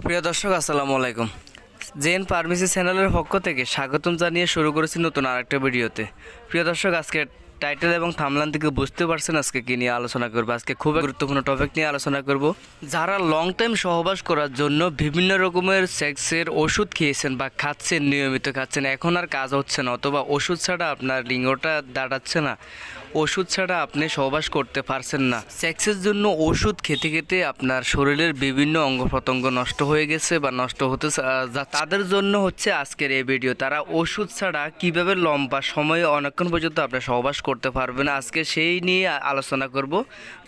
প্রিয় দর্শক আসসালামু আলাইকুম। জেন ফার্মেসি চ্যানেলের পক্ষ থেকে স্বাগতম জানিয়ে শুরু করেছি নতুন আরেকটা ভিডিওতে। প্রিয় দর্শক, আজকে টাইটেল এবং থাম্বনেল থেকে বুঝতে পারছেন আজকে কী নিয়ে আলোচনা করবো। আজকে খুব গুরুত্বপূর্ণ টপিক নিয়ে আলোচনা করব। যারা লং টাইম সহবাস করার জন্য বিভিন্ন রকমের সেক্সের ওষুধ খেয়েছেন বা খাচ্ছেন, নিয়মিত খাচ্ছেন, এখন আর কাজ হচ্ছে না, অথবা ওষুধ ছাড়া আপনার লিঙ্গটা দাঁড়াচ্ছে না, ওষুধ ছাড়া আপনি সহবাস করতে পারছেন না, সেক্সের জন্য ওষুধ খেতে খেতে আপনার শরীরের বিভিন্ন অঙ্গ প্রত্যঙ্গ নষ্ট হয়ে গেছে বা নষ্ট হতে তাদের জন্য হচ্ছে আজকের এই ভিডিও। তারা ওষুধ ছাড়া কিভাবে লম্বা সময়ে অনেকক্ষণ পর্যন্ত আপনি সহবাস করতে পারবেন, আজকে সেই নিয়ে আলোচনা করব।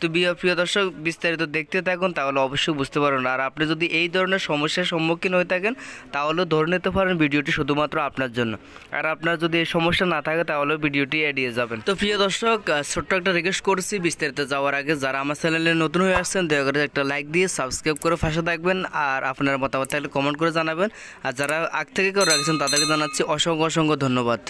তো প্রিয় দর্শক, বিস্তারিত দেখতে থাকুন, তাহলে অবশ্যই বুঝতে পারবেন। আর আপনি যদি এই ধরনের সমস্যার সম্মুখীন হয়ে থাকেন তাহলে ধরে নিতে পারেন ভিডিওটি শুধুমাত্র আপনার জন্য। আর আপনার যদি এই সমস্যা না থাকে তাহলে ভিডিওটি এড়িয়ে যাবেন। তো প্রিয় দর্শক, ছোট্ট একটা রিকোয়েস্ট করছি, বিস্তারিত যাওয়ার আগে যারা আমার চ্যানেলে নতুন হয়ে আসছেন দয়া করে একটা লাইক দিয়ে সাবস্ক্রাইব করে পাশে থাকবেন, আর আপনার মতামত থাকলে কমেন্ট করে জানাবেন। আর যারা আগ থেকে করে রাখছেন তাদেরকে জানাচ্ছি অসংখ্য অসংখ্য ধন্যবাদ।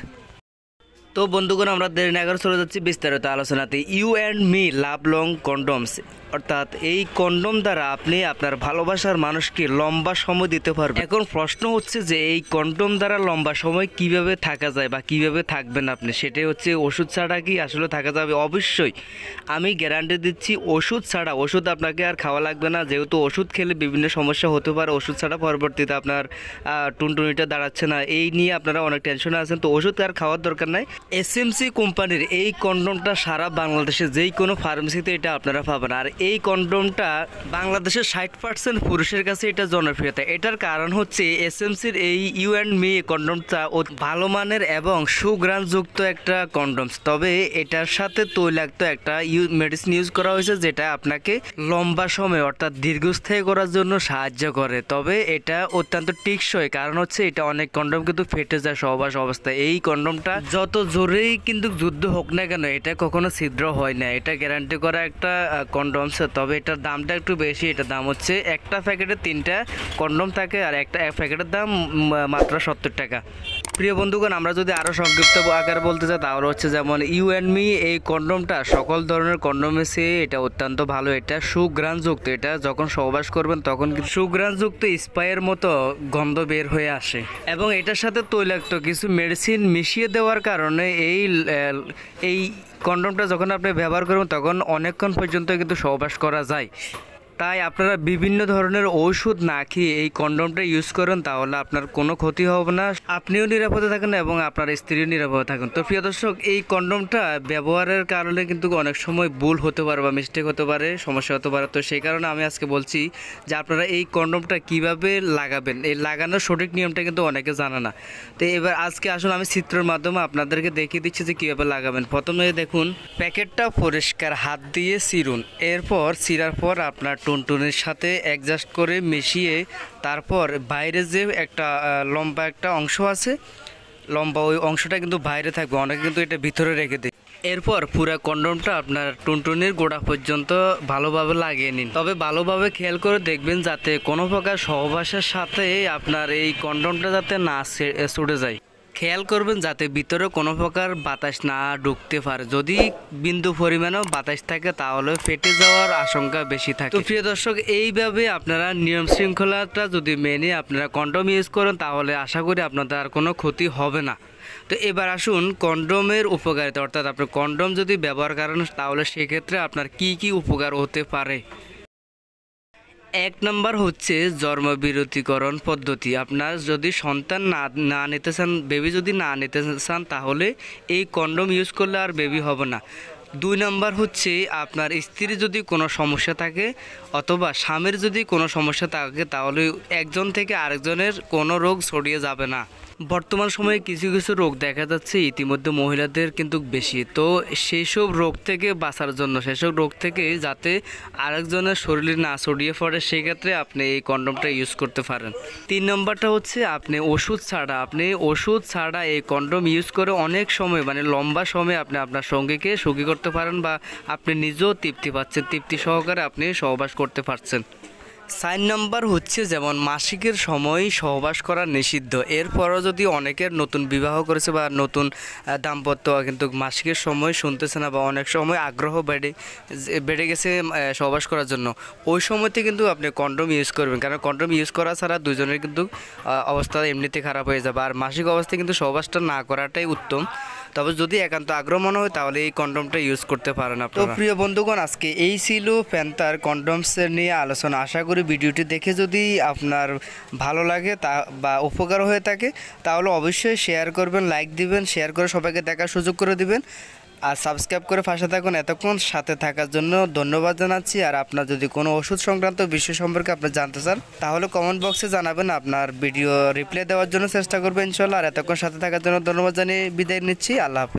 তো বন্ধুগণ, আমরা দেরি না করে চলে যাচ্ছি বিস্তারিত আলোচনাতে। You and me love long condoms, অর্থাৎ এই কন্ডম দ্বারা আপনি আপনার ভালোবাসার মানুষকে লম্বা সময় দিতে পারবেন। এখন প্রশ্ন হচ্ছে যে এই কন্ডম দ্বারা লম্বা সময় কিভাবে থাকা যায় বা কিভাবে থাকবেন আপনি, সেটাই হচ্ছে ওষুধ ছাড়া কি আসলে থাকা যাবে? অবশ্যই আমি গ্যারান্টি দিচ্ছি ওষুধ ছাড়া, ওষুধ আপনাকে আর খাওয়া লাগবে না, যেহেতু ওষুধ খেলে বিভিন্ন সমস্যা হতে পারে। ওষুধ ছাড়া পরবর্তীতে আপনার টুনটুনিটা দাঁড়াচ্ছে না, এই নিয়ে আপনারা অনেক টেনশনে আছেন, তো ওষুধ আর খাওয়ার দরকার নাই। এসএমসি কোম্পানির এই কন্ডমটা সারা বাংলাদেশে যেই কোনো ফার্মেসিতে এটা আপনারা পাবেন। আর এই কন্ডমটা বাংলাদেশের 60% পুরুষের কাছে এটা জনপ্রিয়তা। এটার কারণ হচ্ছে এসএমসির এই ইউ অ্যান্ড মি কন্ডমটা ভালো মানের এবং সুঘ্রাণযুক্ত একটা কন্ডমস। তবে এটার সাথে তৈলাক্ত একটা মেডিসিন ইউজ করা হয়েছে, যেটা আপনাকে লম্বা সময় অর্থাৎ দীর্ঘস্থায়ী করার জন্য সাহায্য করে। তবে এটা অত্যন্ত টিকসই, কারণ হচ্ছে এটা অনেক কন্ডম কিন্তু ফেটে যায় সহবাস অবস্থায়। এই কন্ডমটা যত জোরেই কিন্তু যুদ্ধ হোক না কেন এটা কখনো ছিদ্র হয় না, এটা গ্যারান্টি করা একটা কন্ডমস। তবে এটার দামটা একটু বেশি, এটার দাম হচ্ছে একটা প্যাকেটে 3টা কন্ডম থাকে, আর একটা প্যাকেটের দাম মাত্র 70 টাকা। প্রিয় বন্ধুগণ, আমরা যদি আরও সংক্ষিপ্ত আকারে বলতে চাই তাহলে হচ্ছে যেমন ইউ অ্যান্ড মি এই কন্ডমটা সকল ধরনের কন্ডমের চেয়ে এটা অত্যন্ত ভালো। এটা সুঘ্রাণযুক্ত, এটা যখন সহবাস করবেন তখন কিন্তু সুঘ্রাণযুক্ত স্প্রের মতো গন্ধ বের হয়ে আসে, এবং এটার সাথে তৈলাক্ত কিছু মেডিসিন মিশিয়ে দেওয়ার কারণে এই কন্ডমটা যখন আপনি ব্যবহার করবেন তখন অনেকক্ষণ পর্যন্ত কিন্তু সহবাস করা যায়। তাই আপনারা বিভিন্ন ধরনের ঔষধ না খেয়ে এই কন্ডমটা ইউজ করেন, তাহলে আপনার কোনো ক্ষতি হবে না, আপনিও নিরাপদে থাকেন এবং আপনার স্ত্রীও নিরাপদে থাকেন। তো প্রিয় দর্শক, এই কন্ডমটা ব্যবহারের কারণে কিন্তু অনেক সময় ভুল হতে পারে বা মিস্টেক হতে পারে, সমস্যা হতে পারে। তো সেই কারণে আমি আজকে বলছি যে আপনারা এই কন্ডমটা কিভাবে লাগাবেন, এই লাগানোর সঠিক নিয়মটা কিন্তু অনেকে জানে না। তো এবার আজকে আসলে আমি চিত্রের মাধ্যমে আপনাদেরকে দেখিয়ে দিচ্ছি যে কীভাবে লাগাবেন। প্রথমে দেখুন, প্যাকেটটা পরিষ্কার হাত দিয়ে চিরুন, এরপর চিরার পর আপনার টুনটুনির সাথে অ্যাডজাস্ট করে মিশিয়ে তারপর বাইরে যে একটা লম্বা একটা অংশ আছে, লম্বা ওই অংশটা কিন্তু বাইরে থাকবে, অনেকে কিন্তু এটা ভিতরে রেখে দেয়। এরপর পুরো কন্ডমটা আপনার টুনটুনির গোড়া পর্যন্ত ভালোভাবে লাগিয়ে নিন। তবে ভালোভাবে খেয়াল করে দেখবেন যাতে কোনো প্রকার সহবাসের সাথে আপনার এই কন্ডমটা যাতে না ছুটে যায়। খেয়াল করবেন যাতে ভিতরে কোনো প্রকার বাতাস না ঢুকতে পারে। যদি বিন্দু পরিমাণেও বাতাস থাকে তাহলে ফেটে যাওয়ার আশঙ্কা বেশি থাকে। তো প্রিয় দর্শক, এইভাবে আপনারা নিয়ম শৃঙ্খলাটা যদি মেনে আপনারা কন্ডম ইউজ করেন তাহলে আশা করি আপনাদের আর কোনো ক্ষতি হবে না। তো এবার আসুন কন্ডমের উপকারিতা, অর্থাৎ আপনি কন্ডম যদি ব্যবহার করেন তাহলে সেক্ষেত্রে আপনার কি কি উপকার হতে পারে। 1 নম্বর হচ্ছে জন্মবিরতিকরণ পদ্ধতি। আপনার যদি সন্তান না নিতে চান, বেবি যদি না নিতে চান, তাহলে এই কন্ডম ইউজ করলে আর বেবি হবে না। 2 নম্বর হচ্ছে আপনার স্ত্রীর যদি কোনো সমস্যা থাকে অথবা স্বামীর যদি কোনো সমস্যা থাকে তাহলে একজন থেকে আরেকজনের কোনো রোগ ছড়িয়ে যাবে না। বর্তমান সময়ে কিছু কিছু রোগ দেখা যাচ্ছে ইতিমধ্যে মহিলাদের কিন্তু বেশি, তো সেই সব রোগ থেকে বাঁচার জন্য, সেসব রোগ থেকে যাতে আরেকজনের শরীরে না ছড়িয়ে পড়ে, সেক্ষেত্রে আপনি এই কন্ডমটা ইউজ করতে পারেন। 3 নম্বরটা হচ্ছে আপনি ওষুধ ছাড়া এই কন্ডম ইউজ করে অনেক সময় মানে লম্বা সময় আপনি আপনার সঙ্গীকে সুখী করতে পারেন, বা আপনি নিজেও তৃপ্তি পাচ্ছেন, তৃপ্তি সহকারে আপনি সহবাস করতে পারছেন। 4 নম্বর হচ্ছে যেমন মাসিকের সময় সহবাস করা নিষিদ্ধ। এরপরও যদি অনেকের নতুন বিবাহ করেছে বা নতুন দাম্পত্য কিন্তু মাসিকের সময় শুনতেছে না বা অনেক সময় আগ্রহ বেড়ে গেছে সহবাস করার জন্য, ওই সময়তে কিন্তু আপনি কন্ডোম ইউজ করবেন, কারণ কন্ডোম ইউজ করা ছাড়া দুজনের কিন্তু অবস্থা এমনিতে খারাপ হয়ে যাবে। আর মাসিক অবস্থায় কিন্তু সহবাসটা না করাটাই উত্তম। তবে যদি একান্ত আগ্রহ মনে হয় তাহলে এই কন্ডোমটা ইউজ করতে পারেন আপনারা। তো প্রিয় বন্ধুগণ, আজকে এই ছিল প্যান্থার কন্ডোমসের নিয়ে আলোচনা। আশা করি ভিডিওটি দেখে যদি আপনার ভালো লাগে তা বা উপকার হয়ে থাকে তাহলে অবশ্যই শেয়ার করবেন, লাইক দিবেন, শেয়ার করে সবাইকে দেখার সুযোগ করে দিবেন। আর সাবস্ক্রাইব করে পাশে থাকুন। এতক্ষণ সাথে থাকার জন্য ধন্যবাদ জানাচ্ছি। আর আপনার যদি কোনো ওষুধ সংক্রান্ত বিষয় সম্পর্কে আপনি জানতে চান তাহলে কমেন্ট বক্সে জানাবেন, আপনার ভিডিও রিপ্লাই দেওয়ার জন্য চেষ্টা করবেন ইনশাল্লাহ। আর এতক্ষণ সাথে থাকার জন্য ধন্যবাদ জানিয়ে বিদায় নিচ্ছি। আল্লাহ হাফেজ।